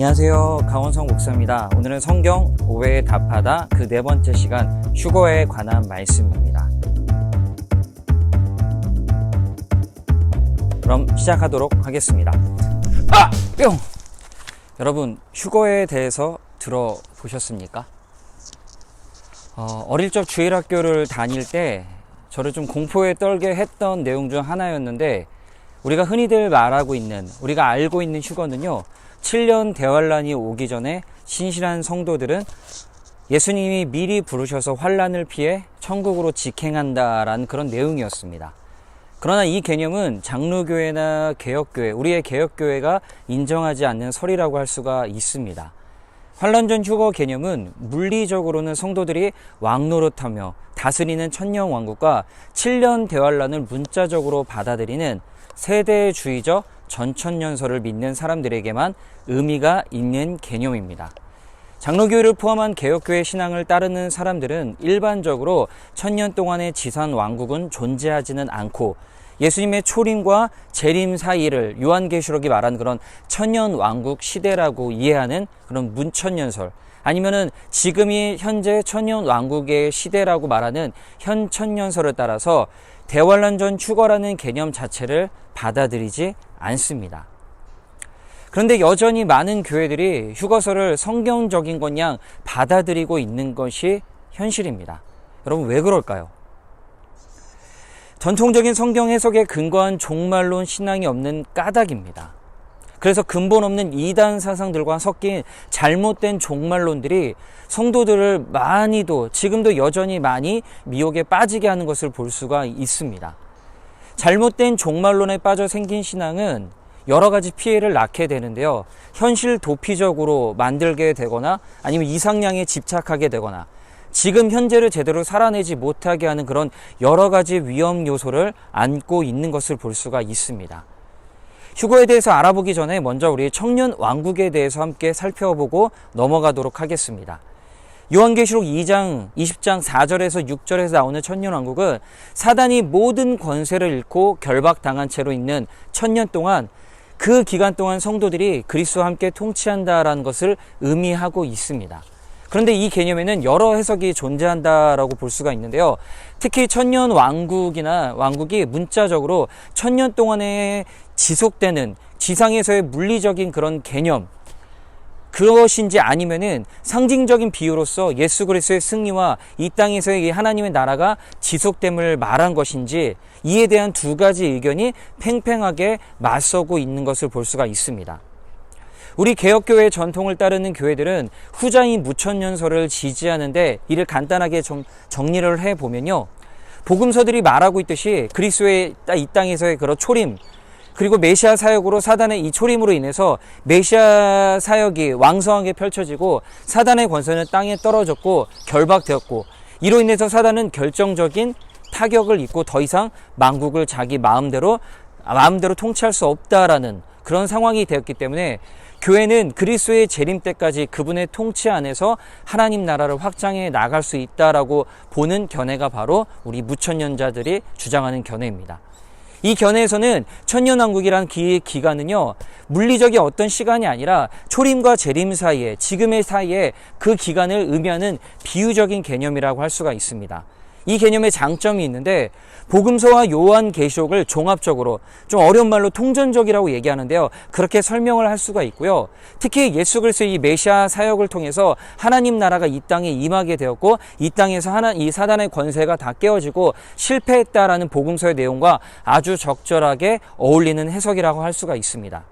안녕하세요, 강원성 목사입니다. 오늘은 성경 오해에 답하다 그 네 번째 시간 휴거에 관한 말씀입니다. 그럼 시작하도록 하겠습니다. 뿅! 여러분, 휴거에 대해서 들어보셨습니까? 어릴 적 주일학교를 다닐 때 저를 좀 공포에 떨게 했던 내용 중 하나였는데, 우리가 흔히들 말하고 있는, 우리가 알고 있는 휴거는요, 7년 대환란이 오기 전에 신실한 성도들은 예수님이 미리 부르셔서 환란을 피해 천국으로 직행한다라는 그런 내용이었습니다. 그러나 이 개념은 장로교회나 개혁교회, 우리의 개혁교회가 인정하지 않는 설이라고 할 수가 있습니다. 환란 전 휴거 개념은 물리적으로는 성도들이 왕노릇하며 다스리는 천년왕국과 7년 대환란을 문자적으로 받아들이는 세대주의적 전천년설을 믿는 사람들에게만 의미가 있는 개념입니다. 장로교회를 포함한 개혁교회 신앙을 따르는 사람들은 일반적으로 천년 동안의 지상 왕국은 존재하지는 않고 예수님의 초림과 재림 사이를 요한계시록이 말한 그런 천년 왕국 시대라고 이해하는 그런 문천년설, 아니면은 지금이 현재 천년 왕국의 시대라고 말하는 현천년설을 따라서 대환란 전 휴거라는 개념 자체를 받아들이지 않습니다. 그런데 여전히 많은 교회들이 휴거설을 성경적인 것 양 받아들이고 있는 것이 현실입니다. 여러분, 왜 그럴까요? 전통적인 성경 해석에 근거한 종말론 신앙이 없는 까닭입니다. 그래서 근본 없는 이단 사상들과 섞인 잘못된 종말론들이 성도들을 많이도, 지금도 여전히 많이 미혹에 빠지게 하는 것을 볼 수가 있습니다. 잘못된 종말론에 빠져 생긴 신앙은 여러 가지 피해를 낳게 되는데요. 현실 도피적으로 만들게 되거나 아니면 이상향에 집착하게 되거나 지금 현재를 제대로 살아내지 못하게 하는 그런 여러 가지 위험 요소를 안고 있는 것을 볼 수가 있습니다. 휴거에 대해서 알아보기 전에 먼저 우리 청년 왕국에 대해서 함께 살펴보고 넘어가도록 하겠습니다. 요한계시록 2장 20장 4절에서 6절에서 나오는 천년왕국은 사단이 모든 권세를 잃고 결박당한 채로 있는 천년 동안, 그 기간 동안 성도들이 그리스도와 함께 통치한다라는 것을 의미하고 있습니다. 그런데 이 개념에는 여러 해석이 존재한다라고 볼 수가 있는데요. 특히 천년 왕국이 문자적으로 천년 동안에 지속되는 지상에서의 물리적인 그런 개념, 그것인지 아니면은 상징적인 비유로서 예수 그리스도의 승리와 이 땅에서의 하나님의 나라가 지속됨을 말한 것인지, 이에 대한 두 가지 의견이 팽팽하게 맞서고 있는 것을 볼 수가 있습니다. 우리 개혁교회의 전통을 따르는 교회들은 후자인 무천년설을 지지하는데, 이를 간단하게 좀 정리를 해보면요, 복음서들이 말하고 있듯이 그리스도의 이 땅에서의 그런 초림, 그리고 메시아 사역으로 사단의 이 초림으로 인해서 메시아 사역이 왕성하게 펼쳐지고 사단의 권세는 땅에 떨어졌고 결박되었고, 이로 인해서 사단은 결정적인 타격을 입고 더 이상 만국을 자기 마음대로 통치할 수 없다라는 그런 상황이 되었기 때문에 교회는 그리스도의 재림 때까지 그분의 통치 안에서 하나님 나라를 확장해 나갈 수 있다라고 보는 견해가 바로 우리 무천년자들이 주장하는 견해입니다. 이 견해에서는 천년왕국이라는 기간은요, 물리적인 어떤 시간이 아니라 초림과 재림 사이에, 지금의 사이에 그 기간을 의미하는 비유적인 개념이라고 할 수가 있습니다. 이 개념의 장점이 있는데, 복음서와 요한계시록을 종합적으로, 좀 어려운 말로 통전적이라고 얘기하는데요, 그렇게 설명을 할 수가 있고요. 특히 예수 그리스도의 이 메시아 사역을 통해서 하나님 나라가 이 땅에 임하게 되었고, 이 땅에서 이 사단의 권세가 다 깨어지고 실패했다라는 복음서의 내용과 아주 적절하게 어울리는 해석이라고 할 수가 있습니다.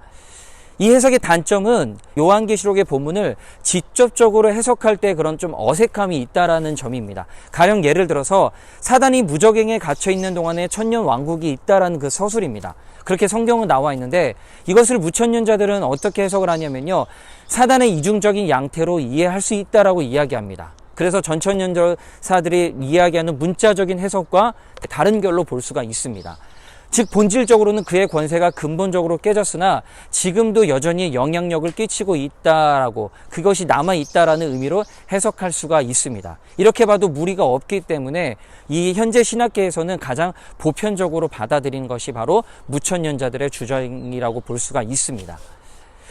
이 해석의 단점은 요한계시록의 본문을 직접적으로 해석할 때 그런 좀 어색함이 있다라는 점입니다. 가령 예를 들어서 사단이 무적행에 갇혀 있는 동안에 천년 왕국이 있다라는 그 서술입니다. 그렇게 성경은 나와 있는데, 이것을 무천년자들은 어떻게 해석을 하냐면요, 사단의 이중적인 양태로 이해할 수 있다라고 이야기합니다. 그래서 전천년자사들이 이야기하는 문자적인 해석과 다른 결로 볼 수가 있습니다. 즉 본질적으로는 그의 권세가 근본적으로 깨졌으나 지금도 여전히 영향력을 끼치고 있다라고, 그것이 남아있다라는 의미로 해석할 수가 있습니다. 이렇게 봐도 무리가 없기 때문에 이 현재 신학계에서는 가장 보편적으로 받아들인 것이 바로 무천년자들의 주장이라고 볼 수가 있습니다.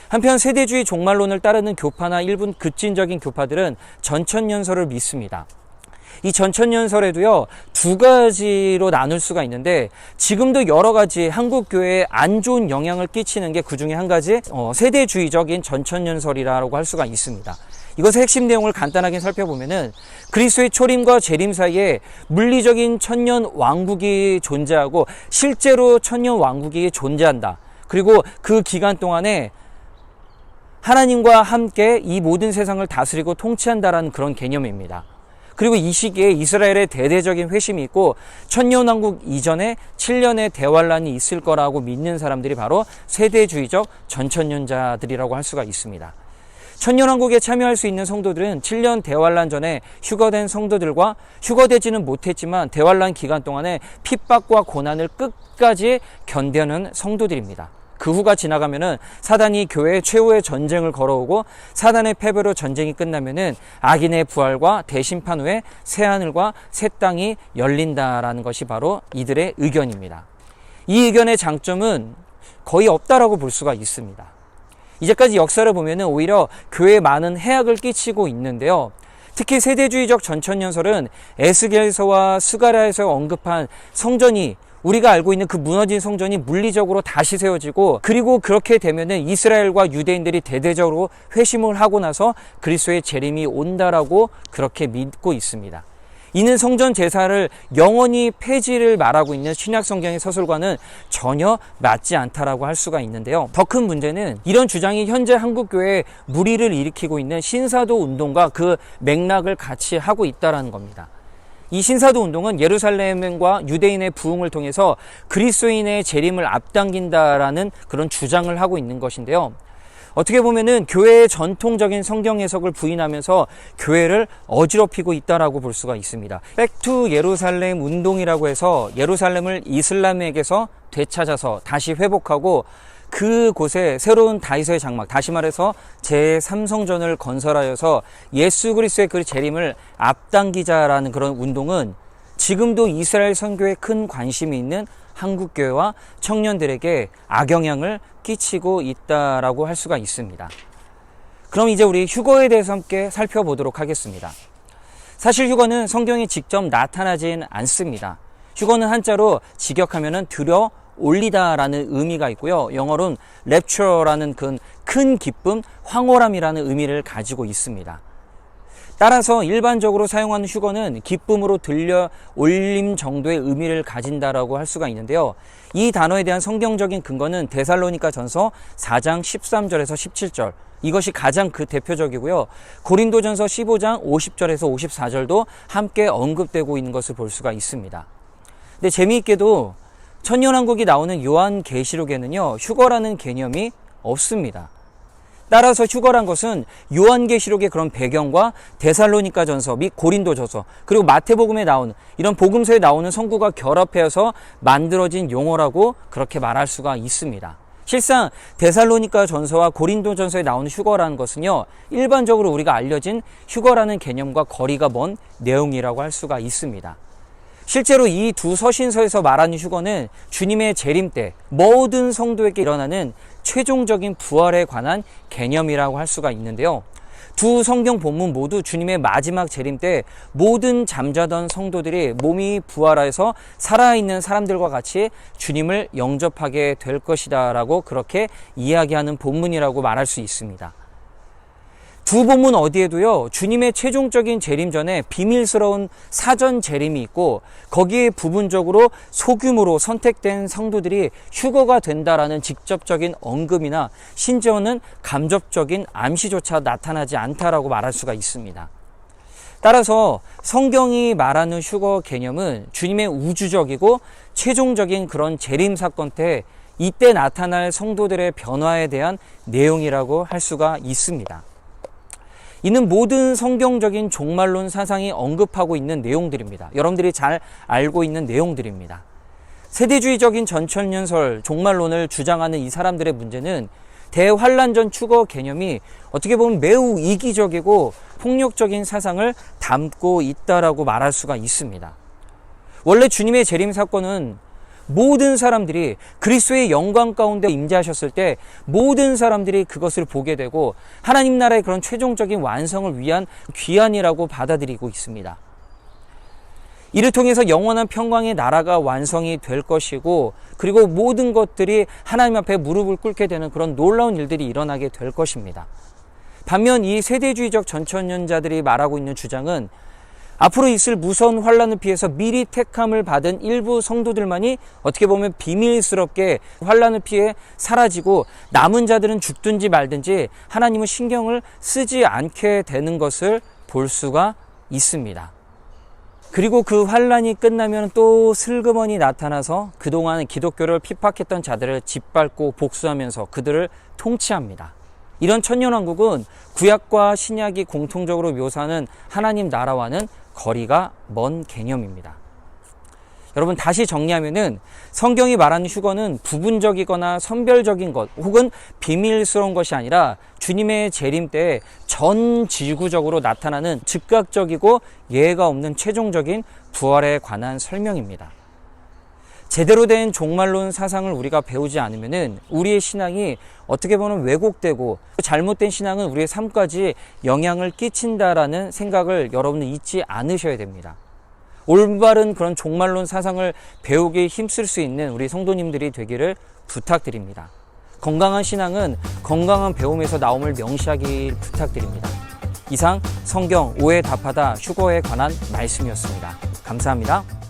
한편 세대주의 종말론을 따르는 교파나 일부 급진적인 교파들은 전천년설을 믿습니다. 이 전천년설에도요, 두 가지로 나눌 수가 있는데, 지금도 여러 가지 한국 교회에 안 좋은 영향을 끼치는 게 그 중에 한 가지 세대주의적인 전천년설이라고 할 수가 있습니다. 이것의 핵심 내용을 간단하게 살펴보면은, 그리스도의 초림과 재림 사이에 물리적인 천년 왕국이 존재하고 실제로 천년 왕국이 존재한다. 그리고 그 기간 동안에 하나님과 함께 이 모든 세상을 다스리고 통치한다라는 그런 개념입니다. 그리고 이 시기에 이스라엘의 대대적인 회심이 있고 천년왕국 이전에 7년의 대환란이 있을 거라고 믿는 사람들이 바로 세대주의적 전천년자들이라고 할 수가 있습니다. 천년왕국에 참여할 수 있는 성도들은 7년 대환란 전에 휴거된 성도들과 휴거되지는 못했지만 대환란 기간 동안에 핍박과 고난을 끝까지 견뎌낸 성도들입니다. 그 후가 지나가면은 사단이 교회의 최후의 전쟁을 걸어오고 사단의 패배로 전쟁이 끝나면은 악인의 부활과 대심판 후에 새하늘과 새 땅이 열린다라는 것이 바로 이들의 의견입니다. 이 의견의 장점은 거의 없다라고 볼 수가 있습니다. 이제까지 역사를 보면은 오히려 교회에 많은 해악을 끼치고 있는데요. 특히 세대주의적 전천년설은 에스겔서와 스가랴에서 언급한 성전이 우리가 알고 있는 그 무너진 성전이 물리적으로 다시 세워지고 그리고 그렇게 되면은 이스라엘과 유대인들이 대대적으로 회심을 하고 나서 그리스도의 재림이 온다라고 그렇게 믿고 있습니다. 이는 성전 제사를 영원히 폐지를 말하고 있는 신약성경의 서술과는 전혀 맞지 않다라고 할 수가 있는데요. 더 큰 문제는 이런 주장이 현재 한국교회에 무리를 일으키고 있는 신사도 운동과 그 맥락을 같이 하고 있다는 겁니다. 이 신사도 운동은 예루살렘과 유대인의 부흥을 통해서 그리스도인의 재림을 앞당긴다라는 그런 주장을 하고 있는 것인데요. 어떻게 보면은 교회의 전통적인 성경 해석을 부인하면서 교회를 어지럽히고 있다라고 볼 수가 있습니다. 백투 예루살렘 운동이라고 해서 예루살렘을 이슬람에게서 되찾아서 다시 회복하고 그곳에 새로운 다윗의 장막, 다시 말해서 제3성전을 건설하여서 예수 그리스도의 그 재림을 앞당기자라는 그런 운동은 지금도 이스라엘 선교에 큰 관심이 있는 한국교회와 청년들에게 악영향을 끼치고 있다라고 할 수가 있습니다. 그럼 이제 우리 휴거에 대해서 함께 살펴보도록 하겠습니다. 사실 휴거는 성경에 직접 나타나진 않습니다. 휴거는 한자로 직역하면은 들여 올리다라는 의미가 있고요. 영어로는 rapture라는 큰 기쁨, 황홀함이라는 의미를 가지고 있습니다. 따라서 일반적으로 사용하는 휴거는 기쁨으로 들려 올림 정도의 의미를 가진다라고 할 수가 있는데요. 이 단어에 대한 성경적인 근거는 데살로니가 전서 4장 13절에서 17절. 이것이 가장 그 대표적이고요. 고린도전서 15장 50절에서 54절도 함께 언급되고 있는 것을 볼 수가 있습니다. 근데 재미있게도 천년왕국이 나오는 요한계시록에는요, 휴거라는 개념이 없습니다. 따라서 휴거란 것은 요한계시록의 그런 배경과 데살로니가전서 및 고린도전서 그리고 마태복음에 나오는 이런 복음서에 나오는 성구가 결합해서 만들어진 용어라고 그렇게 말할 수가 있습니다. 실상 데살로니가전서와 고린도전서에 나오는 휴거라는 것은요, 일반적으로 우리가 알려진 휴거라는 개념과 거리가 먼 내용이라고 할 수가 있습니다. 실제로 이 두 서신서에서 말하는 휴거는 주님의 재림 때 모든 성도에게 일어나는 최종적인 부활에 관한 개념이라고 할 수가 있는데요. 두 성경 본문 모두 주님의 마지막 재림 때 모든 잠자던 성도들이 몸이 부활해서 살아있는 사람들과 같이 주님을 영접하게 될 것이다 라고 그렇게 이야기하는 본문이라고 말할 수 있습니다. 두 본문 어디에도요, 주님의 최종적인 재림 전에 비밀스러운 사전 재림이 있고 거기에 부분적으로 소규모로 선택된 성도들이 휴거가 된다라는 직접적인 언급이나 심지어는 감접적인 암시조차 나타나지 않다라고 말할 수가 있습니다. 따라서 성경이 말하는 휴거 개념은 주님의 우주적이고 최종적인 그런 재림 사건 때 이때 나타날 성도들의 변화에 대한 내용이라고 할 수가 있습니다. 이는 모든 성경적인 종말론 사상이 언급하고 있는 내용들입니다. 여러분들이 잘 알고 있는 내용들입니다. 세대주의적인 전천년설, 종말론을 주장하는 이 사람들의 문제는 대환란전 추거 개념이 어떻게 보면 매우 이기적이고 폭력적인 사상을 담고 있다라고 말할 수가 있습니다. 원래 주님의 재림 사건은 모든 사람들이 그리스도의 영광 가운데 임재하셨을 때 모든 사람들이 그것을 보게 되고 하나님 나라의 그런 최종적인 완성을 위한 귀환이라고 받아들이고 있습니다. 이를 통해서 영원한 평강의 나라가 완성이 될 것이고, 그리고 모든 것들이 하나님 앞에 무릎을 꿇게 되는 그런 놀라운 일들이 일어나게 될 것입니다. 반면 이 세대주의적 전천년자들이 말하고 있는 주장은 앞으로 있을 무서운 환란을 피해서 미리 택함을 받은 일부 성도들만이 어떻게 보면 비밀스럽게 환란을 피해 사라지고 남은 자들은 죽든지 말든지 하나님은 신경을 쓰지 않게 되는 것을 볼 수가 있습니다. 그리고 그 환란이 끝나면 또 슬그머니 나타나서 그동안 기독교를 핍박했던 자들을 짓밟고 복수하면서 그들을 통치합니다. 이런 천년왕국은 구약과 신약이 공통적으로 묘사하는 하나님 나라와는 거리가 먼 개념입니다. 여러분, 다시 정리하면은 성경이 말하는 휴거는 부분적이거나 선별적인 것 혹은 비밀스러운 것이 아니라 주님의 재림 때에 전 지구적으로 나타나는 즉각적이고 예외가 없는 최종적인 부활에 관한 설명입니다. 제대로 된 종말론 사상을 우리가 배우지 않으면은 우리의 신앙이 어떻게 보면 왜곡되고 잘못된 신앙은 우리의 삶까지 영향을 끼친다라는 생각을 여러분은 잊지 않으셔야 됩니다. 올바른 그런 종말론 사상을 배우기 힘쓸 수 있는 우리 성도님들이 되기를 부탁드립니다. 건강한 신앙은 건강한 배움에서 나옴을 명시하길 부탁드립니다. 이상 성경 오해 답하다 휴거에 관한 말씀이었습니다. 감사합니다.